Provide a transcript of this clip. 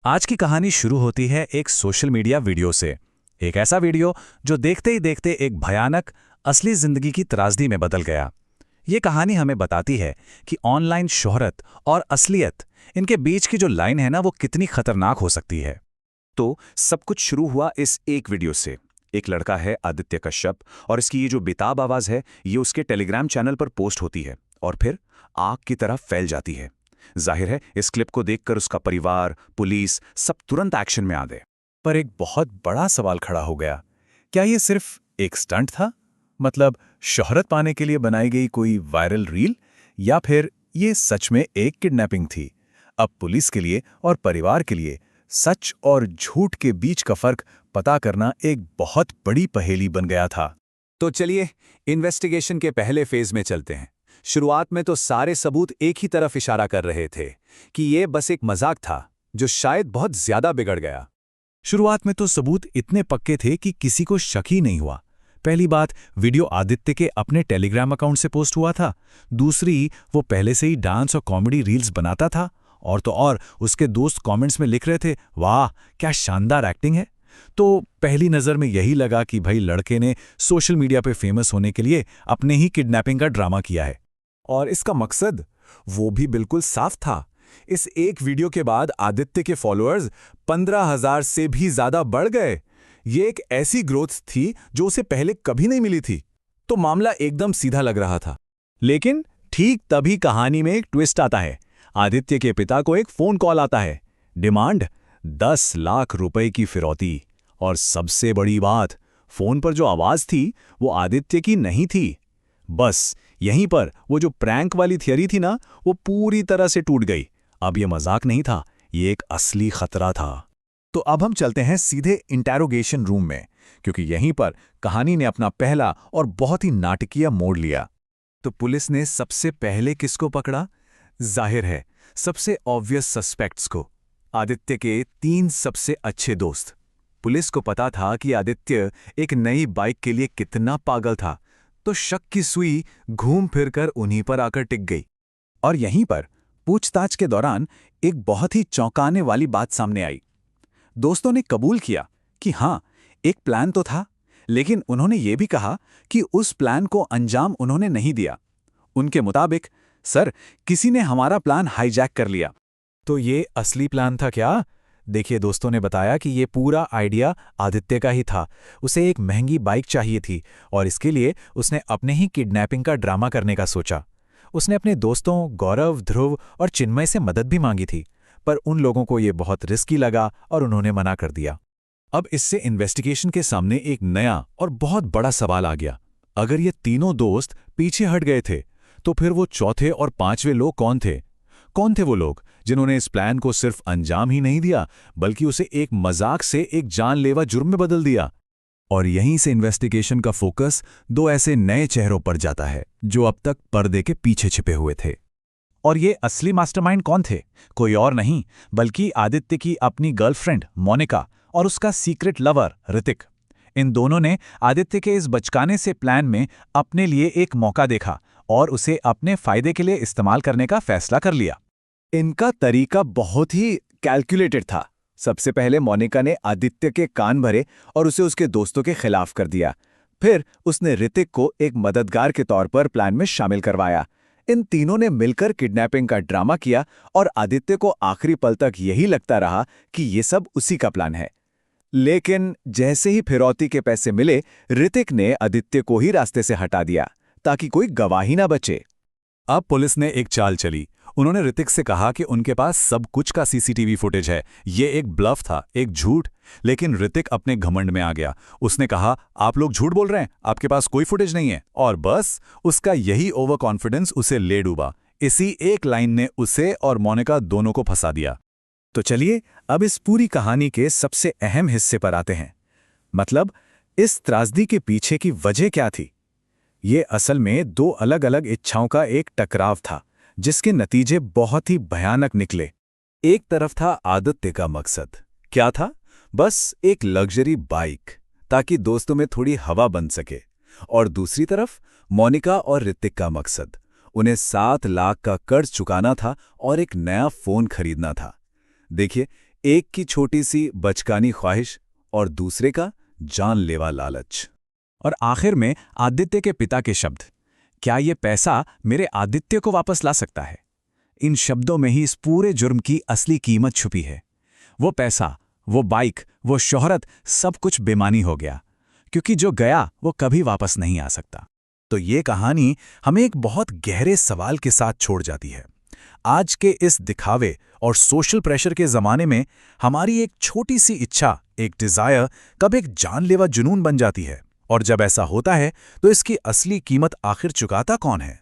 आज की कहानी शुरू होती है एक सोशल मीडिया वीडियो से। एक ऐसा वीडियो जो देखते ही देखते एक भयानक असली जिंदगी की त्रासदी में बदल गया। ये कहानी हमें बताती है कि ऑनलाइन शोहरत और असलियत, इनके बीच की जो लाइन है ना, वो कितनी खतरनाक हो सकती है। तो सब कुछ शुरू हुआ इस एक वीडियो से। एक लड़का है आदित्य कश्यप, और इसकी ये जो बेताब आवाज है ये उसके टेलीग्राम चैनल पर पोस्ट होती है और फिर आग की तरह फैल जाती है। जाहिर है इस क्लिप को देखकर उसका परिवार, पुलिस सब तुरंत एक्शन में आ गए। पर एक बहुत बड़ा सवाल खड़ा हो गया। क्या ये सिर्फ एक स्टंट था? मतलब शोहरत पाने के लिए बनाई गई कोई वायरल रील, या फिर ये सच में एक किडनैपिंग थी? अब पुलिस के लिए और परिवार के लिए सच और झूठ के बीच का फर्क पता करना एक बहुत बड़ी पहेली बन गया था। तो चलिए इन्वेस्टिगेशन के पहले फेज में चलते हैं। शुरुआत में तो सारे सबूत एक ही तरफ इशारा कर रहे थे कि ये बस एक मजाक था जो शायद बहुत ज्यादा बिगड़ गया। शुरुआत में तो सबूत इतने पक्के थे कि किसी को शक ही नहीं हुआ। पहली बात, वीडियो आदित्य के अपने टेलीग्राम अकाउंट से पोस्ट हुआ था। दूसरी, वो पहले से ही डांस और कॉमेडी रील्स बनाता था। और तो और उसके दोस्त कमेंट्स में लिख रहे थे, वाह क्या शानदार एक्टिंग है। तो पहली नज़र में यही लगा कि भाई लड़के ने सोशल मीडिया पे फेमस होने के लिए अपने ही किडनैपिंग का ड्रामा किया है। और इसका मकसद वो भी बिल्कुल साफ था। इस एक वीडियो के बाद आदित्य के फॉलोअर्स 15,000 से भी ज्यादा बढ़ गए। ये एक ऐसी ग्रोथ थी जो उसे पहले कभी नहीं मिली थी। तो मामला एकदम सीधा लग रहा था। लेकिन ठीक तभी कहानी में एक ट्विस्ट आता है। आदित्य के पिता को एक फोन कॉल आता है। डिमांड 10 लाख रुपए की फिरौती। और सबसे बड़ी बात, फोन पर जो आवाज थी वो आदित्य की नहीं थी। बस यहीं पर वो जो प्रैंक वाली थियरी थी ना, वो पूरी तरह से टूट गई। अब ये मजाक नहीं था, ये एक असली खतरा था। तो अब हम चलते हैं सीधे इंटेरोगेशन रूम में, क्योंकि यहीं पर कहानी ने अपना पहला और बहुत ही नाटकीय मोड़ लिया। तो पुलिस ने सबसे पहले किसको पकड़ा? जाहिर है सबसे ऑब्वियस सस्पेक्ट्स को, आदित्य के 3 सबसे अच्छे दोस्त। पुलिस को पता था कि आदित्य एक नई बाइक के लिए कितना पागल था, तो शक की सुई घूम फिरकर उन्हीं पर आकर टिक गई। और यहीं पर पूछताछ के दौरान एक बहुत ही चौंकाने वाली बात सामने आई। दोस्तों ने कबूल किया कि हाँ, एक प्लान तो था, लेकिन उन्होंने ये भी कहा कि उस प्लान को अंजाम उन्होंने नहीं दिया। उनके मुताबिक, सर, किसी ने हमारा प्लान हाईजैक कर लिया। तो ये असली प्लान था क्या? देखिए, दोस्तों ने बताया कि ये पूरा आइडिया आदित्य का ही था। उसे एक महंगी बाइक चाहिए थी और इसके लिए उसने अपने ही किडनैपिंग का ड्रामा करने का सोचा। उसने अपने दोस्तों गौरव, ध्रुव और चिन्मय से मदद भी मांगी थी, पर उन लोगों को ये बहुत रिस्की लगा और उन्होंने मना कर दिया। अब इससे इन्वेस्टिगेशन के सामने एक नया और बहुत बड़ा सवाल आ गया। अगर ये तीनों दोस्त पीछे हट गए थे, तो फिर वो चौथे और पांचवें लोग कौन थे? कौन थे वो लोग जिन्होंने इस प्लान को सिर्फ अंजाम ही नहीं दिया, बल्कि उसे एक मजाक से एक जानलेवा जुर्म में बदल दिया? और यहीं से इन्वेस्टिगेशन का फोकस 2 ऐसे नए चेहरों पर जाता है जो अब तक पर्दे के पीछे छिपे हुए थे। और ये असली मास्टरमाइंड कौन थे? कोई और नहीं, बल्कि आदित्य की अपनी गर्लफ्रेंड मोनिका और उसका सीक्रेट लवर ऋतिक। इन दोनों ने आदित्य के इस बचकाने से प्लान में अपने लिए एक मौका देखा और उसे अपने फायदे के लिए इस्तेमाल करने का फैसला कर लिया। इनका तरीका बहुत ही कैलकुलेटेड था। सबसे पहले मोनिका ने आदित्य के कान भरे और उसे उसके दोस्तों के खिलाफ कर दिया। फिर उसने ऋतिक को एक मददगार के तौर पर प्लान में शामिल करवाया। इन तीनों ने मिलकर किडनैपिंग का ड्रामा किया और आदित्य को आखिरी पल तक यही लगता रहा कि ये सब उसी का प्लान है। लेकिन जैसे ही फिरौती के पैसे मिले, ऋतिक ने आदित्य को ही रास्ते से हटा दिया ताकि कोई गवाही ना बचे। अब पुलिस ने एक चाल चली। उन्होंने ऋतिक से कहा कि उनके पास सब कुछ का सीसीटीवी फुटेज है, ये एक ब्लफ था, एक झूठ। लेकिन ऋतिक अपने घमंड में आ गया। उसने कहा, आप लोग झूठ बोल रहे हैं, आपके पास कोई फुटेज नहीं है। और बस उसका यही ओवर कॉन्फिडेंस उसे ले डूबा। इसी एक लाइन ने उसे और मोनिका दोनों को फंसा दिया। तो चलिए अब इस पूरी कहानी के सबसे अहम हिस्से पर आते हैं। मतलब इस त्रासदी के पीछे की वजह क्या थी? ये असल में 2 अलग-अलग इच्छाओं का एक टकराव था, जिसके नतीजे बहुत ही भयानक निकले। एक तरफ था आदित्य का मकसद। क्या था? बस एक लग्जरी बाइक, ताकि दोस्तों में थोड़ी हवा बन सके। और दूसरी तरफ मोनिका और ऋतिक का मकसद, उन्हें 7 लाख का कर्ज चुकाना था और एक नया फोन खरीदना था। देखिए, एक की छोटी सी बचकानी ख्वाहिश और दूसरे का जानलेवा लालच। और आखिर में आदित्य के पिता के शब्द, क्या ये पैसा मेरे आदित्य को वापस ला सकता है? इन शब्दों में ही इस पूरे जुर्म की असली कीमत छुपी है। वो पैसा, वो बाइक, वो शोहरत, सब कुछ बेमानी हो गया, क्योंकि जो गया वो कभी वापस नहीं आ सकता। तो ये कहानी हमें एक बहुत गहरे सवाल के साथ छोड़ जाती है। आज के इस दिखावे और सोशल प्रेशर के ज़माने में हमारी एक छोटी सी इच्छा, एक डिज़ायर, कब एक जानलेवा जुनून बन जाती है। और जब ऐसा होता है तो इसकी असली कीमत आखिर चुकाता कौन है?